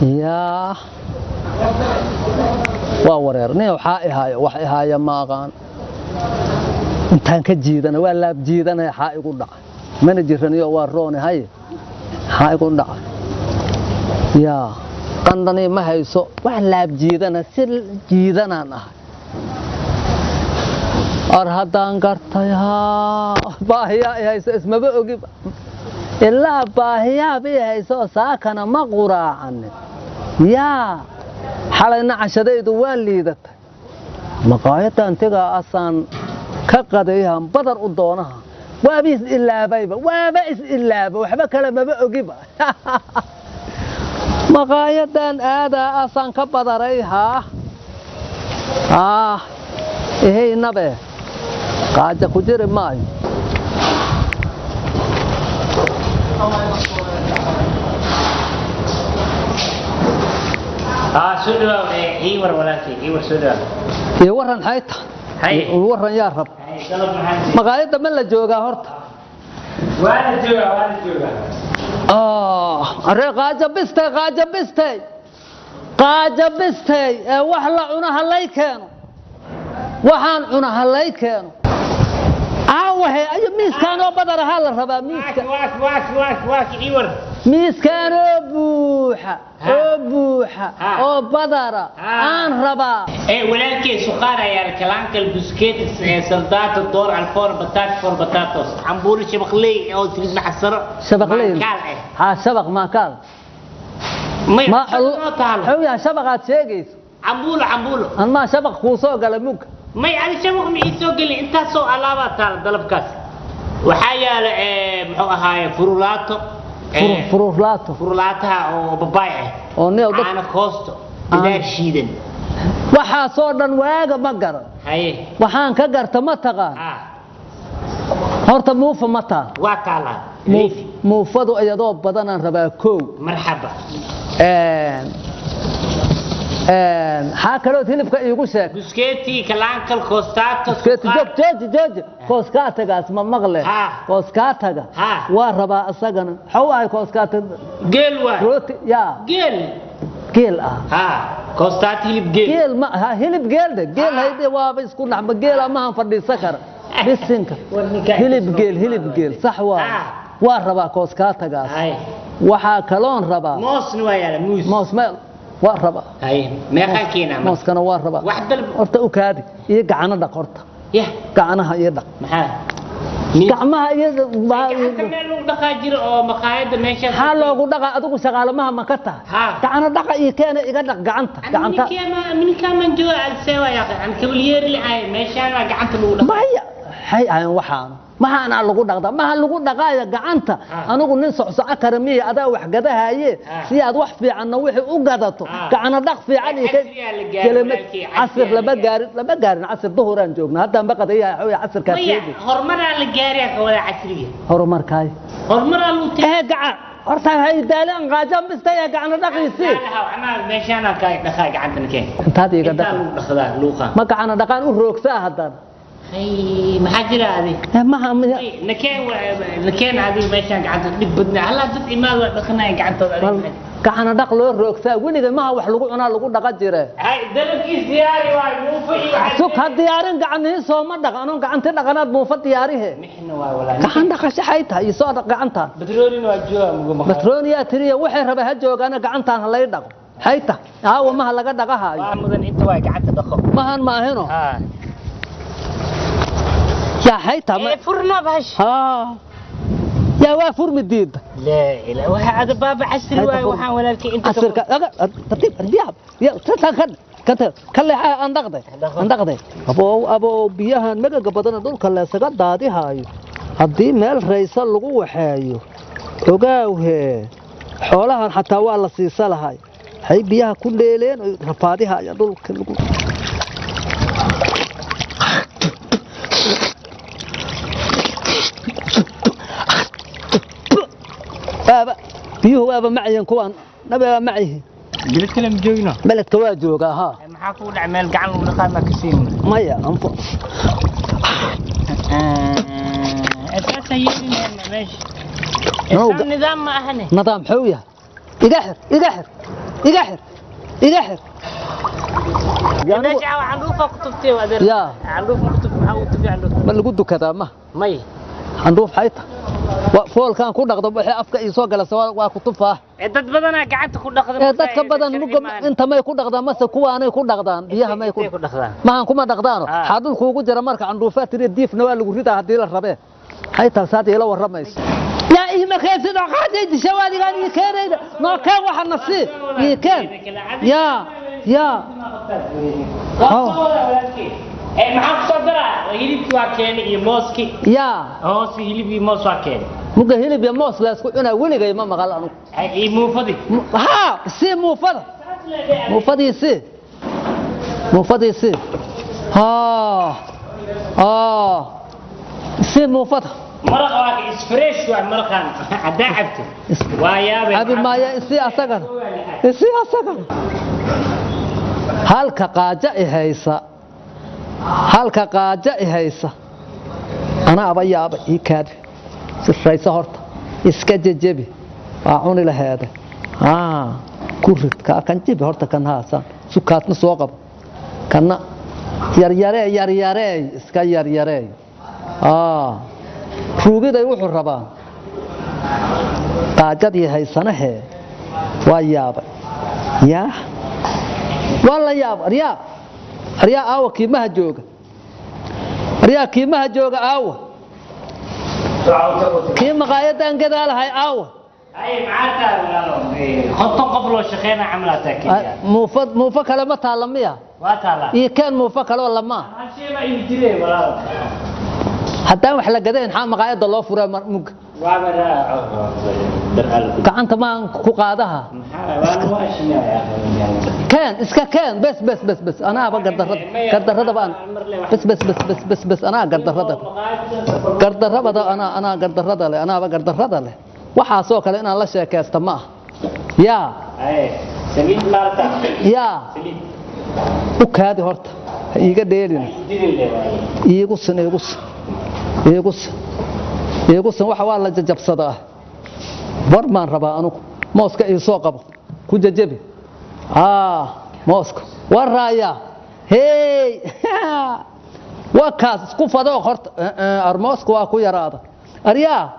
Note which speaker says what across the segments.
Speaker 1: يا ووريرني وحائي هاي وحي هاي ما قان انتان كجيدنا ولا بجيدنا حائي قدع من جيرني واروني هاي حائي قدع يا قندني ما هيسو ولا بجيدنا سل جيدنا انا أرهدان قرطيها باهيا هيسو اسمه بأوجي إلا باهيا بيهيسو ساكنا ما قراعا يا حالنا عشديد والليدت مقايته انتقى أصلا كقضيها بدر قدونها وابيس إلا بيبا وابيس إلا بيبا وحبا كلمة بأوجيبا مقايته هذا أصلا كبدريها إيه نبي قاعد كجري ماي
Speaker 2: سودوا إيور ولا شيء إيور سودوا
Speaker 1: يورن حيته يورن يا رب مقايده من لا جوغا هورت
Speaker 2: وانا جوغا
Speaker 1: أري قاجبستي وحلا عنا هلاي كانوا waxaan cuna halay keeno waxa ay miiskaan oo badar hal raba miiska
Speaker 2: waak iwar
Speaker 1: miiskaan oo buuxa oo badara aan raba
Speaker 2: walaalkay suqaar ayaa kalaanka biskeet saldaata door alfoor batatos cambuul shabaqley oo silibna xasaro
Speaker 1: shabaqley shabaq ma kaal ma xawya shabaqaad sheegayso
Speaker 2: cambuulo
Speaker 1: anma shabaq ku soo galay mug
Speaker 2: ما يعني شبك ميسو قال لي انت سو علامات تاع دلبكاس وحايا هاي فرولاتها او بابايع
Speaker 1: او نيو
Speaker 2: انا كوستو ila shiidan
Speaker 1: waxa soo dhan waaga ma garan
Speaker 2: haye
Speaker 1: waxaan ka garta ma taqaan horta muufa ma taa
Speaker 2: waa taala
Speaker 1: muufadu ayadoo badan aan rabaa koow
Speaker 2: marxaba
Speaker 1: حاكلوا تلف يقولك
Speaker 2: بسكيتي كلانكل كوستاتو
Speaker 1: جوج كوسكاتا قاس ما مغلى كوسكاتا وربا اسغن حواي كوسكاتا
Speaker 2: جيل
Speaker 1: روتي يا جيل
Speaker 2: كوستات هلب
Speaker 1: جيل ما هلب جيل ده جيل هيدي وابا يسكن عم جيل ما فدي سكر بالسنك هلب جيل صح وربا كوسكاتا قاس وحا كلون ربا
Speaker 2: موس نوايا
Speaker 1: موس مال وربا
Speaker 2: هاي ما خلكينا
Speaker 1: موس كان وربا
Speaker 2: واحد
Speaker 1: horta u kaadi iyo gacana dhaqorta gacanaha iyo dhaq
Speaker 2: maxaa
Speaker 1: gacmaha iyo
Speaker 2: meel lagu dhaqaa jiro oo maqaayada meesha
Speaker 1: ha loogu dhaqa adigu shaqaalamaha ma ka tahay gacana dhaqa iyo keena iga dhaq gacanta
Speaker 2: min kama jooga alsewa ya aan kabliyeer lahay meeshaan gacanta lagu dhaqa
Speaker 1: maya hay aan waxaan maxaan lagu dhaqdaa ma lagu dhaqaaya gacanta anigu nin socsoco karamiye adaa wax gadahaye si aad wax fiican wixii u gadato gacana dhaq fiican asir laba gaarin asir duhuraan joogna hadda ma qadayaa asir ka fiican
Speaker 2: hormar la gaariyaa ka wada casriga
Speaker 1: hormar lu gacan horta hay daalan qaajam bistay gacana dhaqiisi
Speaker 2: ana meeshaan ka dhaqaa gacanta nakeen
Speaker 1: intaad iga
Speaker 2: dhaqdaa luuqa
Speaker 1: ma gacana dhaqaan u roogsaa hadan
Speaker 2: هاي محاجرة هذه
Speaker 1: ما هم
Speaker 2: نكين هذه ماشان قعدت بدنا هلا جت إيمال دخلنا قعدت
Speaker 1: كحنا دخلوا الركسة وين ما هو حلقو أنا لقو دقجرة
Speaker 2: هاي دلك إزياري واي مو في
Speaker 1: سوق هالديارين قعني سوما دقانون قعنت دقانات مو في دياره
Speaker 2: نحن ولا
Speaker 1: كحنا دقش حيتها يصادق قعنتها
Speaker 2: بتروني وجوا
Speaker 1: بتروني يا تري وحي ربها جوج أنا قعنتها هلا يدق حيتها وما هلا قد دقها
Speaker 2: مدن أنت واي قعدت دخل
Speaker 1: ما هنا يا حيتها
Speaker 2: فرنا باش
Speaker 1: يا وافر مديد
Speaker 2: لا هذا باب عسر وحان ولكن انت
Speaker 1: عسر ترتيب الدياب يا كنت كله اندقده ابو بيها نغا بدنا دول كله سغا دادي هاي hadii meel raysa lagu waxeeyo ogaawhe xoolahan xataa waa la siisa lahay hay biyaha ku leeleen rafaadiha ayaa dhulka lagu بابا بيهو بابا معي كوان نبي معي
Speaker 2: بلد كلام جوينا
Speaker 1: بلد كواجوغا ها
Speaker 2: maxaa ku dhacay meel gacan lagu dhaqaa ma ka siin
Speaker 1: maya anfo
Speaker 2: اساسا يجي ماشي nidaam ma ahane
Speaker 1: nidaam xooya iga xir يقحر يقحر
Speaker 2: نرجع عندوفه كتبتي وادر
Speaker 1: يا
Speaker 2: عندوفه كتب maxaa uu tafi عندوف
Speaker 1: ما lagu dukadaa ma
Speaker 2: may
Speaker 1: عندوف حيطه foolkan ku dhaqdo wixii afka ii soo gala waa ku tufaa
Speaker 2: dad badana gacanta ku dhaqdo
Speaker 1: dadka badan inta may ku dhaqdaan mase kuwaanay ku dhaqdaan biyaha may ku
Speaker 2: dhaqdaan
Speaker 1: ma kuma dhaqdaano xadul kuugu jira marka canduufaad tiri diifna waa lagu ridaa hadii la rabee حيطه saad ila waramayso يا إيه ما كان سيدنا قاعد شوادي قال يكين ما كان واحد نصيب يكين يا
Speaker 2: إيه معك صدرة هيلب واكين يموسكي
Speaker 1: يا
Speaker 2: سي هيلب يموس واكين
Speaker 1: مو هيلب يموس لا اسكو انا ولي جاي ما مقال انا
Speaker 2: اي مو فدي
Speaker 1: ها سي مو فدي مو فدي سي سي مو فدي
Speaker 2: مرق واك اسفريش ومرقان عدا عبته ويا
Speaker 1: ابي ما يا سي اسغن halka qaaja ihaysa ana abayaaba ii kaad siraysa horta iska jejebi waa cuni lahayd ku rid ka kan jibi horta kan haasan sukaadna soo qab kana yar iska yar ruugiday wuxuu rabaa qaajadii haysanahe waa yaaba yaa wala yaab aryaa aawa kiimaha jooga aawa kii maqaayadan gadaalahay aawa
Speaker 2: ay maanta walaalo khotto qablo shaqeena camlaata kiya
Speaker 1: muufa kale ma taalamiya
Speaker 2: waa taala
Speaker 1: ii kan muufa kale lama
Speaker 2: sheeba ii jirey walaalo
Speaker 1: haddaan wax la gadeen xaa maqaayada loo furay mug
Speaker 2: waa baraa
Speaker 1: gacanta ma ku qaadaha كان اسكا كان بس انا ابى قدرده بان بس انا قدرده انا قدرده له انا ابى قدرده له waxa soo kale inaan la sheekaysto ma ya
Speaker 2: saliid maarta
Speaker 1: ya u kaadi horta iiga dheelin iigu san waxa waa la jajabsadaa barmaan rabaa anu mooska ii soo qabo ku jajabi mooska waraaya hey wakaas isku fado horta armooska waa ku yaraada aryaa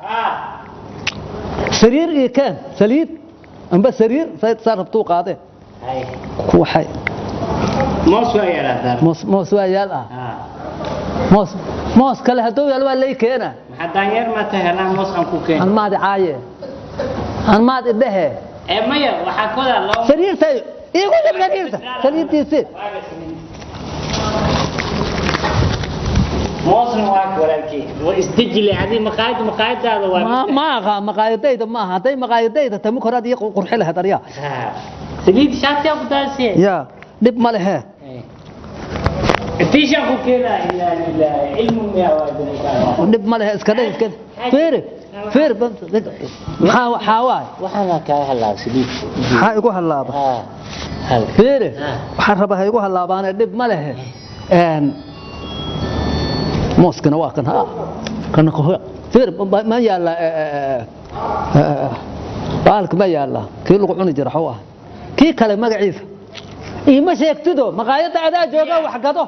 Speaker 1: sariir ii keen saliid amba sariir sarabtu qaade ku waxay
Speaker 2: moos waa yaraada
Speaker 1: moos waa yaala moos kale haduu yaal waa lay keena
Speaker 2: haddaan yar ma tahay moos aan ku keen
Speaker 1: an maad caaye an maad dhahe
Speaker 2: maya waxa kooda loo
Speaker 1: sariirtay iigu sariirta sariirtiisi
Speaker 2: موسم واك ولكن واستجلي هذه مقايد هذا
Speaker 1: ما مقايديده ما هذي مقايديده تم كراد يقرح لها دريا
Speaker 2: سليد شاتي ابو داسي
Speaker 1: يا دب ما لها
Speaker 2: في شافو كده علم يا ولد
Speaker 1: دب ما لها اسكده فير حاواي
Speaker 2: waxana ka halaa saliid
Speaker 1: ha igu halaaba فير waxaan rabaa igu halaabaan dib ma leh موسكنا واكن ها كان فير ما يالا بالك ما يالا كي لو cuni jira xawa ki kale magaciisa ima sheegtido maqaayada adaa jooga wax gado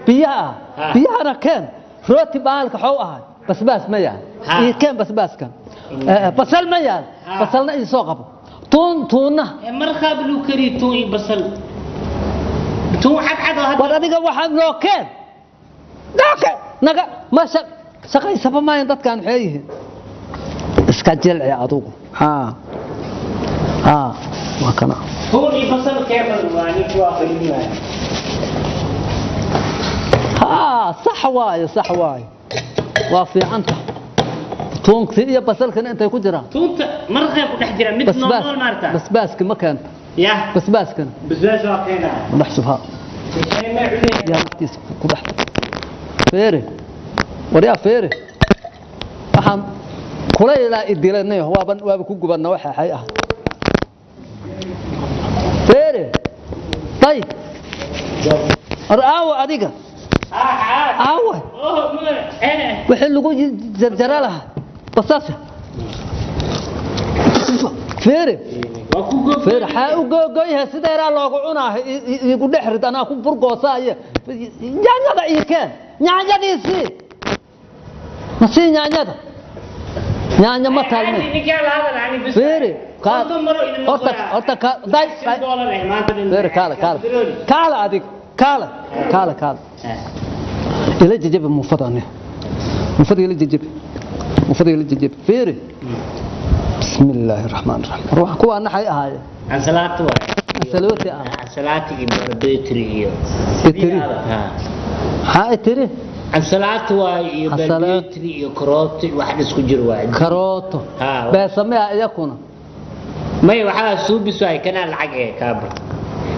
Speaker 1: biyaha keen rooti baalka xaw ahay basbaas ma yaal ii keen basbaaskan basal ma yaal basalna ii soo qabo tuuna
Speaker 2: marxab lu kari tuun basal tuun xad
Speaker 1: adiga waxaan loo keen naga ma shaqaysaba ma dadkan xeeyeen iska jilci adugu ma kana
Speaker 2: tuun basal keebal waani waa qeybina
Speaker 1: صح واي وافي عنك تونك يا بسلكن انت ku jira
Speaker 2: تونك marqay ku dhex jira mid nool maarta
Speaker 1: bas baaska ma kan
Speaker 2: ya
Speaker 1: bas baaskan
Speaker 2: waa keena
Speaker 1: dhaxsubha ya naftiis ku dhex feere wariya feere waxaan kulayla idilanay waaba ku gubanna waxa xay ah feere tay araaw adiga عاوة وحين لقوا جرجر لها بصاصة فيري فيري حاو جوجويها سيديرا لوغو cunaa igu dhexrid ana ku burgoosaaya yaanyada ii keen yaanyadiisi nasi yaanyada yaanya ma taalme فيري horta day فيري kaala adig kaala ila jajab mufadane مفضل الجيب فيري بسم الله الرحمن الرحيم روح كوا نحي هاي
Speaker 2: عن صلاة
Speaker 1: سلوتي
Speaker 2: عن صلاة بيتري
Speaker 1: ها تري
Speaker 2: عن صلاة بيتري كروت واحد اسكو جرواي
Speaker 1: كروت بسميها يكون
Speaker 2: ما يوحى سوبي سواي كان العقه كابر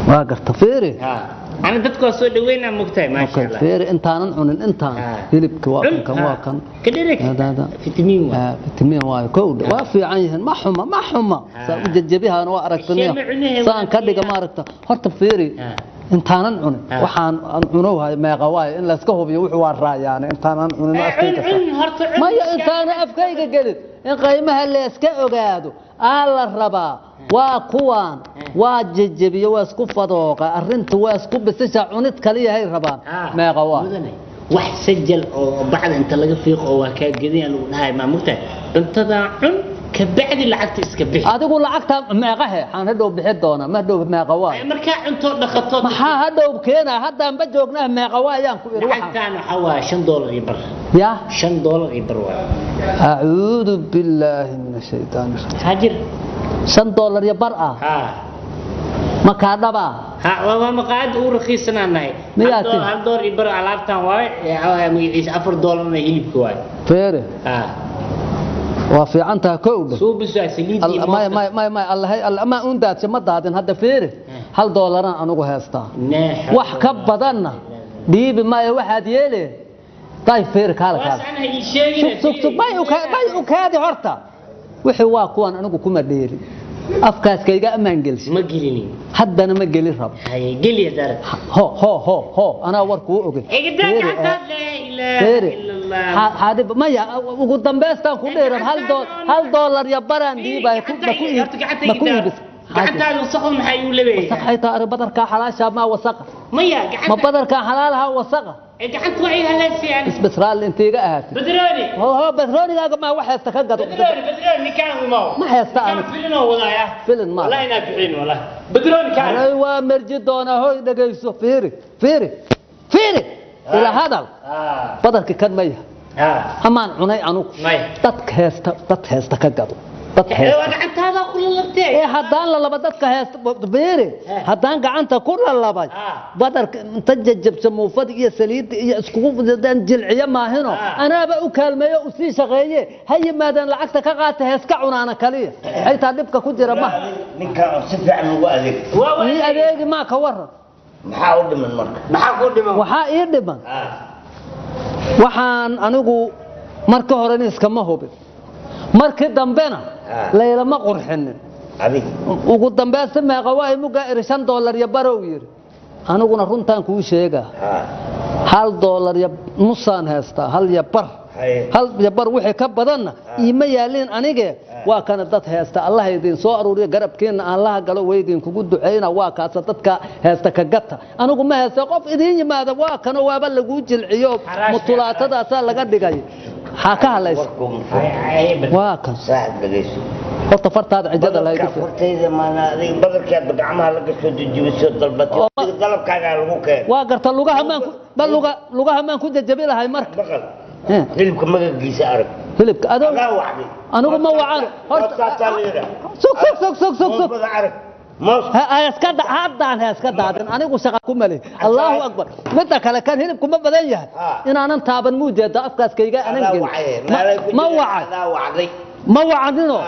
Speaker 1: واقرت فيري
Speaker 2: أنا دتكو سو دوينا مقتاي ما شاء الله
Speaker 1: فير انتان عن انتان هلبك واكن
Speaker 2: كديرك فيتامين
Speaker 1: فيتامين واي كود وافي عينهن ما حما ججبيها انا واركتني سان كدغ ما aragta horta fiiri intaanan cunin waxaan cunow meeqa waay in la iska hubiyo wuxuu waa raayaan intaanan cunin afkayga ma ya intaan afkayga galid in qiimaha la iska ogaado alla rabaa waa kuwaan waa jajjabiyo waa isku fadooqa arinta waa isku bisasha cunid kaliya hay rabaan meeqa waa
Speaker 2: wax sajal oo bacda inta laga fiiqo waa ka gadiyaan lagu dhahay ma mugtay cuntada cun ka bacdi lacagta iska bixi
Speaker 1: adigu lacagta meeqahe aan hadhow bixi doona ma hadhow meeqa waa
Speaker 2: marka cunto dhaqato
Speaker 1: maxaa hadhow keena haddaan ba joognaa meeqa waa ayaan ku iri
Speaker 2: waxaan waa $5 iyo bar
Speaker 1: ya
Speaker 2: $5 iyo bar waa
Speaker 1: a'uudu billahi minash shaytaan
Speaker 2: hajir
Speaker 1: $5 iyo bar ah ma ka dhaba
Speaker 2: waa maqaad uu raqiisanaanahay $1 iyo bar alaabtan waa magaciisa $4 hilibka waa
Speaker 1: feere وفي عنتها كود
Speaker 2: سوبي سليد
Speaker 1: ما الله ما أندات ما دادن هذا فيره $1 أنا وهستا وح كبدنا دي بما واحد يلي طيب فير كارك سوق ما يكاد هرتا وحي واقوان أنا كوما ديري أفكاس كيجا ما نجلس
Speaker 2: ما جليني
Speaker 1: حد أنا ما جلي رب
Speaker 2: هاي جلي يا دار
Speaker 1: هو أنا وركو أوكي فيري هذا ما يا وقدام بس تأكل ليرن $1 يا بران دي بكون بس
Speaker 2: حتى لو صقم حيقول لي
Speaker 1: صقحي تار بدر كحلال شاب ما وثق ما بدر كحلالها وثق
Speaker 2: قعدت وعي هلا يعني
Speaker 1: بس رال انت قاعد
Speaker 2: بدروني
Speaker 1: هو بدروني ما واحد استكقط
Speaker 2: بدروني كان ما
Speaker 1: حيستانس
Speaker 2: فيلن ولا يا
Speaker 1: فيلن ما
Speaker 2: والله نافعين والله بدروني كان
Speaker 1: ايوه مرجدونا هو دغيسو فيري الى هذا بدرك كان ميه امان عناي عنو ددك هيستا كقدو gacantaaga kula labtay hadaan la laba dadka heesta beere hadaan gacanta kula labay badarka inta jajabta muufad iyo saliid iyo isku fududaan jilciya maahino anaaba u kaalmeeyo u sii shaqeeye hay maadan lacagta ka qaata heeska cunaana kaliya ay taa dibka ku jira ma
Speaker 3: ninka si fiican ugu adeeg
Speaker 1: waa adeeg ma ka waran
Speaker 3: maxaa u dhiman marka
Speaker 1: waxa ii dhiman waxaan anigu marka hore iskama hubin markii dambena layla ma qurxinin
Speaker 3: adig
Speaker 1: ugu dambeysay meeqa waa imuga $5 ya barow yiri aniguna runtaan ku sheega $1 ya nusaan heesta hal ya bar wixii ka badanna iima yaalin anige waa kana dad heesta Allah idin soo aruuriyo garabkeena Allah galo weydin kugu duceeyna waa kaas dadka heesta ka gata anigu ma heesta qof idin yimaada waa kana waaba lagu jilciyo mutulaatadaas laga dhigay حاكا ليس واكن
Speaker 3: صاحب دغيس
Speaker 1: horta fartaada cidada la haysto
Speaker 3: fartayda maana adig badarka bacamaha laga soo dejiyo dalbatay dalabkaaga lagu keen
Speaker 1: waa garta lugaha maan ku jajabi lahay marka
Speaker 3: hilibka magaciisa arag
Speaker 1: hilibka adoo anigu ma wacan horta sug هاسكا هادان هاسكا دادن انيغو شقا كملي الله اكبر مد كلا كان هلب كما بدن yahay inaanan taaban muujeeda afkaaskayga anan gelin ma wacdino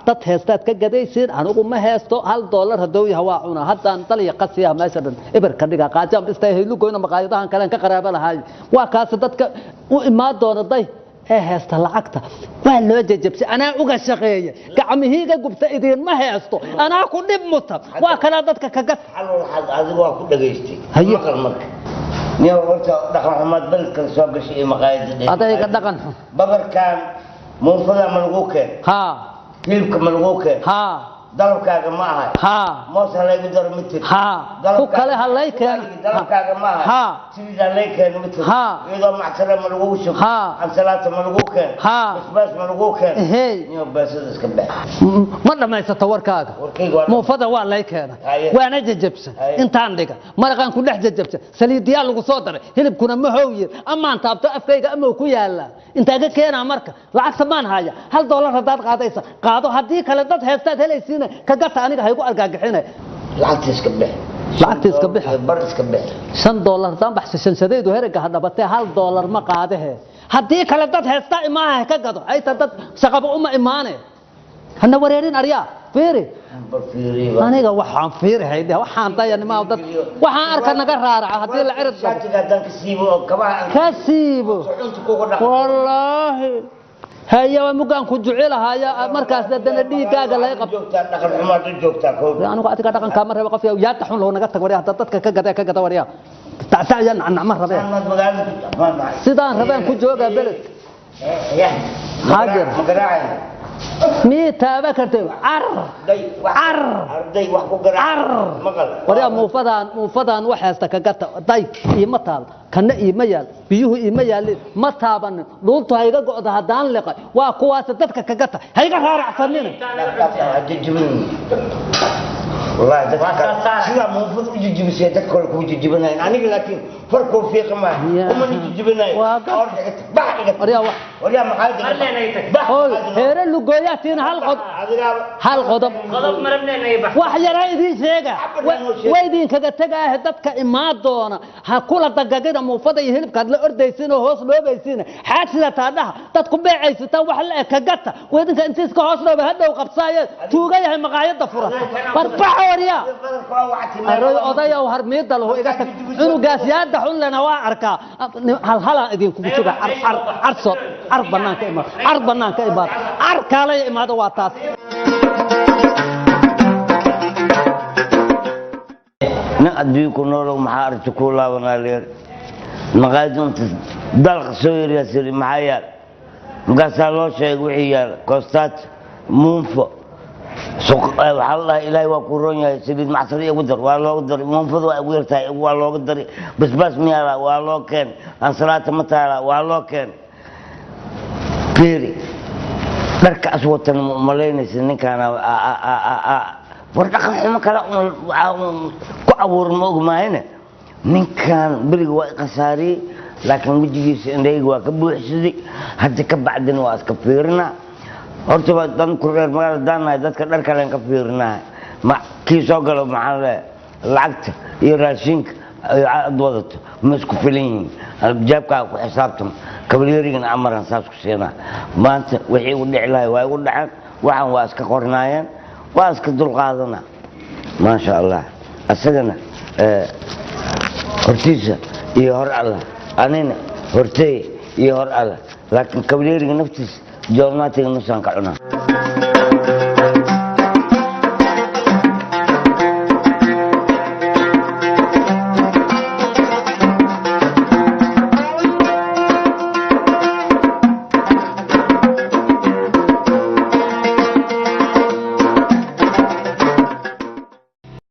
Speaker 1: dad heestaad ka gadaysid anigu ma heesto $1 hadow yahay waa cuna haddaan taliya qasiya meeshan ibar ka dhiga qaajam istay haylu goyna maqaayadahan kale ka qaraaba lahay waa kaas dadka u imaad doonay heesta lacagta waa loo jajabsi ana uga shaqeeye gacmihiiga gubta idin ma heesto ana ku dib mutab waa kala dadka ka gad
Speaker 3: adigu waa ku dhageystay maqal marka niyo horta dhaqan xumad balka soo gashay maqaayada
Speaker 1: adayga dhaqan
Speaker 3: babarkan muufada ma lagu keen hilibka ma lagu keen dalabkaaga ma aha
Speaker 1: ها
Speaker 3: moos halaygu daro mitir
Speaker 1: ها ku kale halay keen
Speaker 3: dalabkaaga ma aha
Speaker 1: ها
Speaker 3: sida halay keen mitir
Speaker 1: ها
Speaker 3: iyadoo macsara ma lagu shub
Speaker 1: ها
Speaker 3: ansalaata ma lagu keen
Speaker 1: ها
Speaker 3: basbaas ma lagu keen
Speaker 1: hey
Speaker 3: iyo baasada iska bax
Speaker 1: ma dhamaysato warkaaga
Speaker 3: warkayga waa
Speaker 1: muufada waa lay keenay
Speaker 3: Haye.
Speaker 1: waana jajabsan
Speaker 3: Haye.
Speaker 1: intaan dhiga maraqan ku dhex jajabsan saliidiyaa lagu soo daray hilibkuna ma hooyir amaan taabto afkayga ama ku yaala inta ka keenaa marka lacagta maan haya $1 hadaad qaadaysa qaado hadii kale dad heestaad helaysiina ka gata aniga haygu argagaxinay
Speaker 3: lacagta iska bax
Speaker 1: lacagta iska bax
Speaker 3: bar iska bax
Speaker 1: $5 daan baxsan sadeedu herega hadhabatay $1 ma qaadahe hadii kale dad heesta imaaha ka gado ay dad shaqaba uma imaanay hana wareerin aryaa fiiri aniga waxaan fiirhay waxaan dayanimo dad waxaan arka naga raaraca hadii la cirad
Speaker 3: shaatiga ka siibo kabaha
Speaker 1: kasiibo
Speaker 3: cunta kugu dhaq
Speaker 1: wallahi haya mugan ku jecelahay markaas dadana dhiigaaga la qabto
Speaker 3: joogtaa dhaqan xumaad joogtaa koob
Speaker 1: anigu adiga dhaqanka ma rabo qof yaa taxun loo naga tag wariya dadka ka gada wariya tacsayan anama rabe
Speaker 3: maxamed magaalada
Speaker 1: sidaan rabaan ku jooga beled hajar
Speaker 3: magaraay
Speaker 1: ميتا بكرت عر عر
Speaker 3: arday wax ku garaac maqal
Speaker 1: wariya muufadan waxaasta ka gata day ima taal kana ima yaal biyuhu ima yaal ma taaban dhultu hayga go'da hadaan liqay waa kuwaas dadka ka gata hayga raaracsanina
Speaker 3: والله dadka sida muufad u jijibisay dadka kale ku jijibanayn aniga laakiin farqo fiiqa ma kuma jijibanayn wariya maxay
Speaker 1: heere lugooyaatiin hal qodob wax yara idin sheega waydin kaga tagaa dadka imaadona ha kula dagagada muufada iyo hilibka la ordaysin oo hoos loobaysin xaasida taadaha dadku beecaysata wax la ka gata waydinka intiis ka hoos looba hadhow qabsaayeen tuuga yahay maqaayada furan barbax wariya aroy odaya oo harmiida loo iga tag inuu gaasyaada xun lana waa arkaa hal idin kugu jira arso banaanka imaad kale imaado waa taas
Speaker 3: na adduunku nolow maxaa arti ku laabanaa leer maqaadinta dalq soo yariya maxaa yaal markaasaa loo sheegay wixii yaal koostaad muunfo waxaa la dhahay ilaahay waa ku roon yahay saliid macsari ugu dar waa looga daray muunfadu waa ugu yartahay waa looga daray basbaas miyaala waa loo keen ansalaata ma taala waa loo keen beeri dharka aswatan malaynaysa ninkaana war dhaqan xumo kale ku abuuran ma ogmaahayna ninkan beriga waa khasaariyey laakiin wejigiisa indhayga waa ka buuxsaday hadda ka bacdina waa iska fiirinaa horta ba dan ku reer magaalada daanahay dadka dhar kale ka fiirinaa ma kii soo galo maxaa le lacagta iyo raashinka aad wadato ma isku filan yihiin albaabkaaga ku xisaabtan kabalyeerigana amaran saas ku siinaa maanta wixii u dhici lahay waa igu dhaceen waxaan waa iska qornaayeen waa iska dulqaadana maasha allah asagana hortiisa iyo hor allah anina hortay iyo hor allah laakiin kabalyeeriga naftiisa joornaatiga nusaan ka cunaa